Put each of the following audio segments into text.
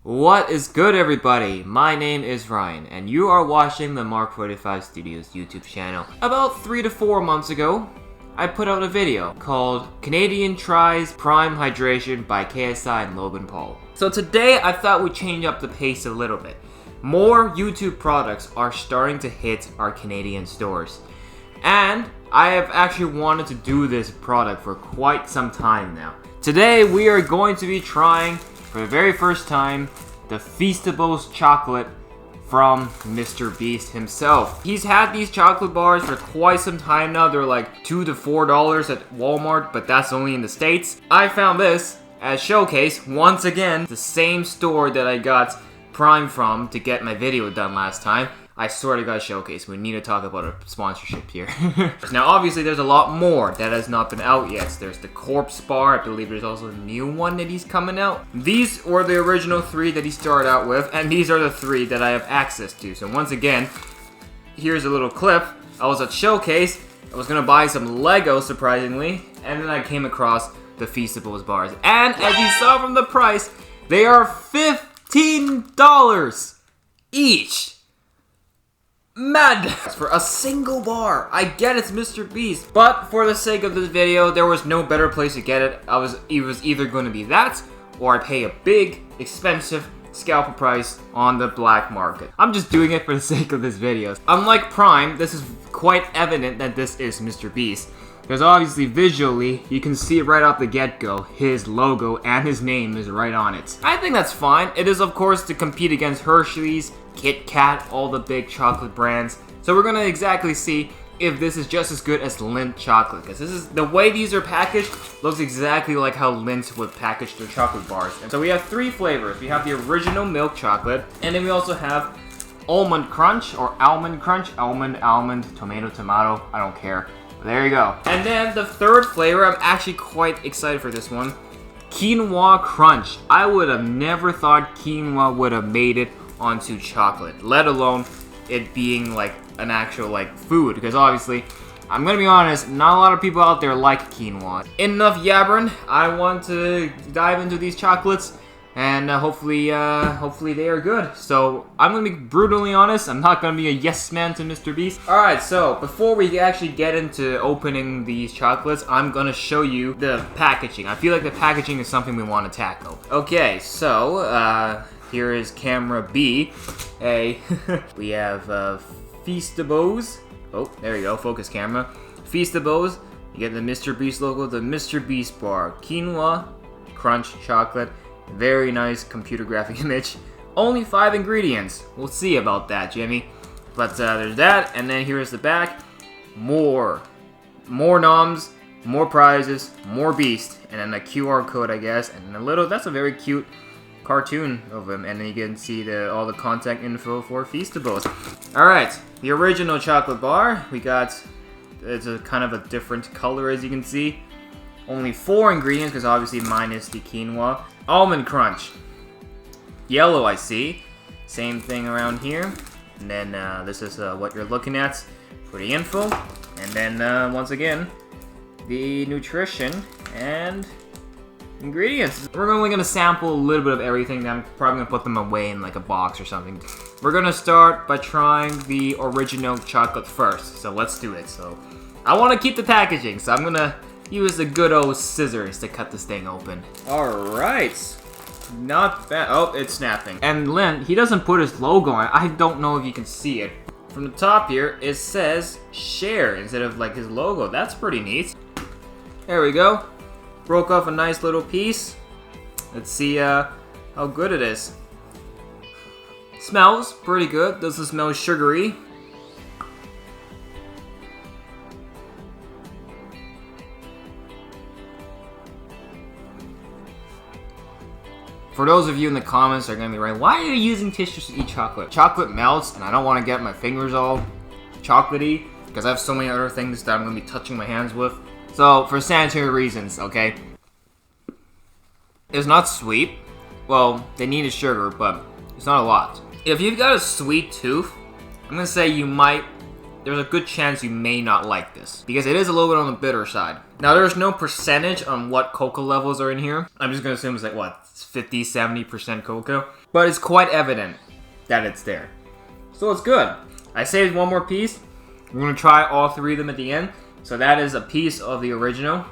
What is good, everybody? My name is Ryan, and you are watching the Mark 45 Studios YouTube channel. About 3 to 4 months ago, I put out a video called Canadian Tries Prime Hydration by KSI and Logan Paul. So today, I thought we'd change up the pace a little bit. More YouTube products are starting to hit our Canadian stores. And I have actually wanted to do this product for quite some time now. Today, we are going to be trying, for the very first time, the Feastables Chocolate from Mr. Beast himself. He's had these chocolate bars for quite some time now. They're like $2 to $4 at Walmart, but that's only in the States. I found this at Showcase, once again, the same store that I got Prime from to get my video done last time. I swear to God, Showcase, we need to talk about a sponsorship here. Now, obviously, there's a lot more that has not been out yet. There's the Corpse Bar. I believe there's also a new one that he's coming out. These were the original 3 that he started out with, and these are the 3 that I have access to. So once again, here's a little clip. I was at Showcase. I was going to buy some Lego, surprisingly, and then I came across the Feastables bars. And as you saw from the price, they are $15 each. Madness for a single bar. I get it's Mr. Beast, but for the sake of this video, there was no better place to get it. It was either going to be that, or I pay a big, expensive scalper price on the black market. I'm just doing it for the sake of this video. Unlike Prime, this is quite evident that this is Mr. Beast, because obviously visually, you can see right off the get-go, his logo and his name is right on it. I think that's fine. It is, of course, to compete against Hershey's, Kit Kat, all the big chocolate brands. So we're gonna exactly see if this is just as good as Lindt chocolate, because this is the way these are packaged looks exactly like how Lindt would package their chocolate bars. And so we have 3 flavors. We have the original milk chocolate, and then we also have almond crunch or almond crunch, almond, tomato, I don't care. There you go. And then the 3rd flavor, I'm actually quite excited for this one, quinoa crunch. I would have never thought quinoa would have made it onto chocolate, let alone it being like an actual like food, because obviously, I'm gonna be honest, not a lot of people out there like quinoa. Enough yabbering, I want to dive into these chocolates, and hopefully they are good. So I'm gonna be brutally honest, I'm not gonna be a yes man to Mr. Beast. Alright, so before we actually get into opening these chocolates, I'm gonna show you the packaging. I feel like the packaging is something we want to tackle. Okay, so here is camera B. A. We have Feastables. Oh, there you go. Focus camera. Feastables. You get the Mr. Beast logo. The Mr. Beast bar. Quinoa crunch chocolate. Very nice computer graphic image. Only 5 ingredients. We'll see about that, Jimmy. But there's that. And then here's the back. More noms. More prizes. More Beast. And then a QR code, I guess. And a little. That's a very cute cartoon of him, and then you can see all the contact info for Feastables. Alright, the original chocolate bar, we got, it's a kind of a different color as you can see. Only 4 ingredients, because obviously minus the quinoa. Almond crunch. Yellow, I see. Same thing around here. And then this is what you're looking at for the info. And then once again, the nutrition and ingredients. We're only gonna sample a little bit of everything. I'm probably gonna put them away in like a box or something. We're gonna start by trying the original chocolate first. So let's do it. So I want to keep the packaging, so I'm gonna use the good old scissors to cut this thing open. All right, not bad. Oh, it's snapping. And Lindt, he doesn't put his logo on it. I don't know if you can see it. From the top here, it says share instead of like his logo. That's pretty neat. There we go. Broke off a nice little piece. Let's see how good it is. Smells pretty good. Doesn't smell sugary. For those of you in the comments that are going to be right, why are you using tissues to eat chocolate? Chocolate melts, and I don't want to get my fingers all chocolatey, because I have so many other things that I'm going to be touching my hands with. So, for sanitary reasons, okay? It's not sweet. Well, they needed sugar, but it's not a lot. If you've got a sweet tooth, I'm gonna say there's a good chance you may not like this, because it is a little bit on the bitter side. Now, there's no percentage on what cocoa levels are in here. I'm just gonna assume it's like, what, 50, 70% cocoa? But it's quite evident that it's there. So it's good. I saved one more piece. We're gonna try all three of them at the end. So that is a piece of the original.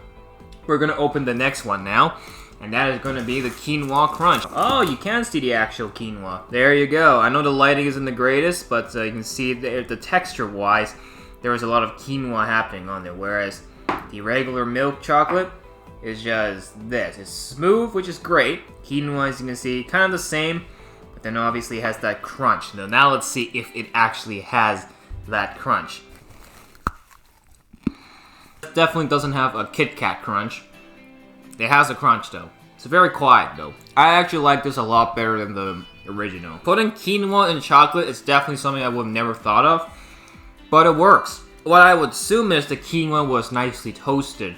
We're gonna open the next one now. And that is gonna be the quinoa crunch. Oh, you can see the actual quinoa. There you go. I know the lighting isn't the greatest, but you can see the texture-wise, there was a lot of quinoa happening on there. Whereas the regular milk chocolate is just this. It's smooth, which is great. Quinoa, as you can see, kind of the same, but then obviously it has that crunch. Now let's see if it actually has that crunch. It definitely doesn't have a Kit Kat crunch. It has a crunch though. It's very quiet though. I actually like this a lot better than the original. Putting quinoa in chocolate is definitely something I would have never thought of, but it works. What I would assume is the quinoa was nicely toasted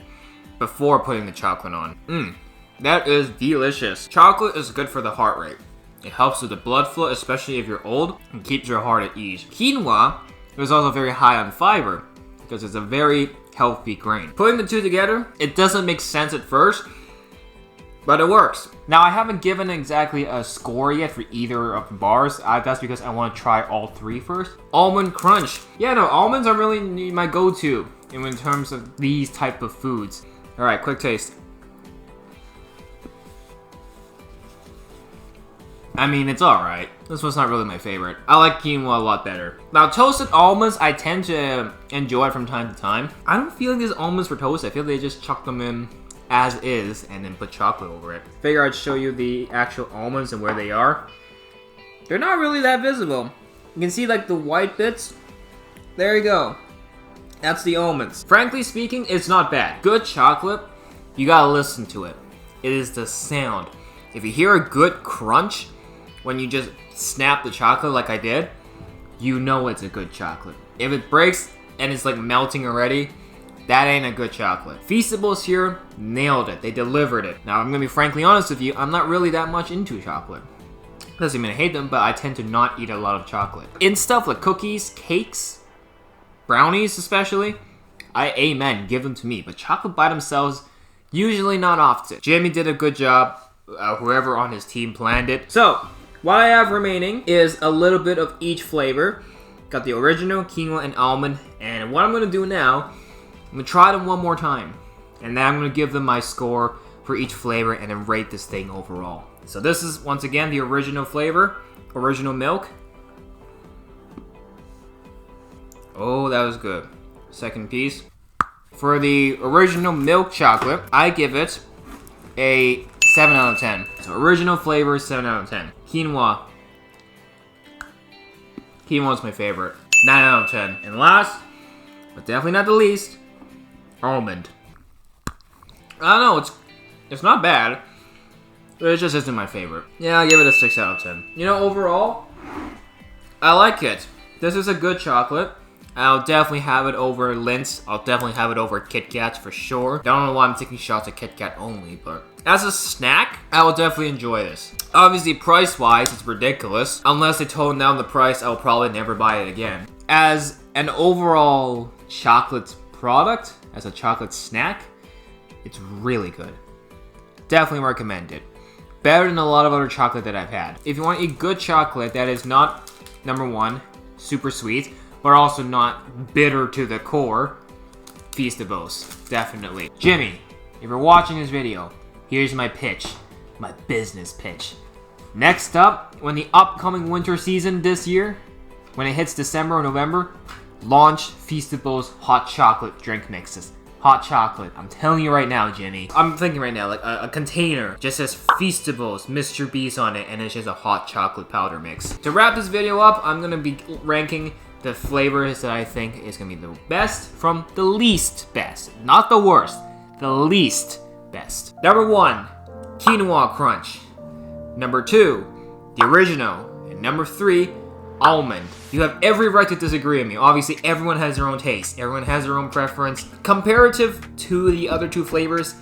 before putting the chocolate on. That is delicious. Chocolate is good for the heart rate. It helps with the blood flow, especially if you're old, and keeps your heart at ease. Quinoa is also very high on fiber, because it's a very healthy grain. Putting the two together, it doesn't make sense at first, but it works. Now, I haven't given exactly a score yet for either of the bars. That's because I want to try all three first. Almond crunch. Yeah, no, almonds are really my go-to in terms of these type of foods. All right, quick taste. I mean, it's alright. This one's not really my favorite. I like quinoa a lot better. Now, toasted almonds, I tend to enjoy from time to time. I don't feel like these almonds were toasted. I feel they just chuck them in as is and then put chocolate over it. Figure I'd show you the actual almonds and where they are. They're not really that visible. You can see like the white bits. There you go. That's the almonds. Frankly speaking, it's not bad. Good chocolate, you gotta listen to it. It is the sound. If you hear a good crunch, when you just snap the chocolate like I did, you know it's a good chocolate. If it breaks and it's like melting already, that ain't a good chocolate. Feastables here nailed it. They delivered it. Now, I'm gonna be frankly honest with you, I'm not really that much into chocolate. Doesn't mean I hate them, but I tend to not eat a lot of chocolate. In stuff like cookies, cakes, brownies especially, amen, give them to me. But chocolate by themselves, usually not often. Jimmy did a good job. Whoever on his team planned it. So, what I have remaining is a little bit of each flavor. Got the original, quinoa, and almond. And what I'm going to do now, I'm going to try them one more time. And then I'm going to give them my score for each flavor and then rate this thing overall. So this is, once again, the original flavor. Original milk. Oh, that was good. Second piece. For the original milk chocolate, I give it a 7 out of 10. So original flavor, 7 out of 10. Quinoa. Quinoa's my favorite. 9 out of 10. And last, but definitely not the least, almond. I don't know, it's not bad. But it just isn't my favorite. Yeah, I'll give it a 6 out of 10. You know, overall, I like it. This is a good chocolate. I'll definitely have it over Lindt. I'll definitely have it over Kit Kats for sure. Don't know why I'm taking shots at Kit Kat only, but as a snack, I will definitely enjoy this. Obviously, price-wise, it's ridiculous. Unless they tone down the price, I'll probably never buy it again. As an overall chocolate product, as a chocolate snack, it's really good. Definitely recommend it. Better than a lot of other chocolate that I've had. If you want to eat good chocolate that is not, number one, super sweet, but also not bitter to the core, Feastables, definitely. Jimmy, if you're watching this video, here's my pitch, my business pitch. Next up, when the upcoming winter season this year, when it hits December or November, launch Feastables hot chocolate drink mixes. Hot chocolate, I'm telling you right now, Jimmy. I'm thinking right now, like a container just says Feastables, Mr. Beast on it, and it's just a hot chocolate powder mix. To wrap this video up, I'm gonna be ranking the flavors that I think is gonna be the best from the least best. Not the worst, the least best. Number 1, quinoa crunch. Number 2, the original. And number 3, almond. You have every right to disagree with me. Obviously, everyone has their own taste. Everyone has their own preference. Comparative to the other two flavors,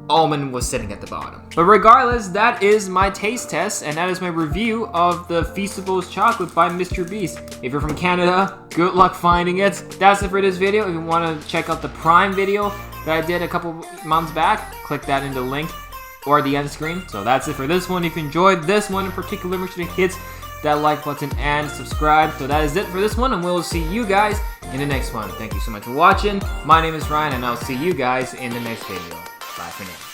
almond was sitting at the bottom. But regardless, that is my taste test, and that is my review of the Feastables Chocolate by Mr. Beast. If you're from Canada, good luck finding it. That's it for this video. If you want to check out the Prime video that I did a couple months back, click that in the link or the end screen. So that's it for this one. If you enjoyed this one in particular, make sure to hit that like button and subscribe. So that is it for this one, and we'll see you guys in the next one. Thank you so much for watching. My name is Ryan, and I'll see you guys in the next video. Bye for now.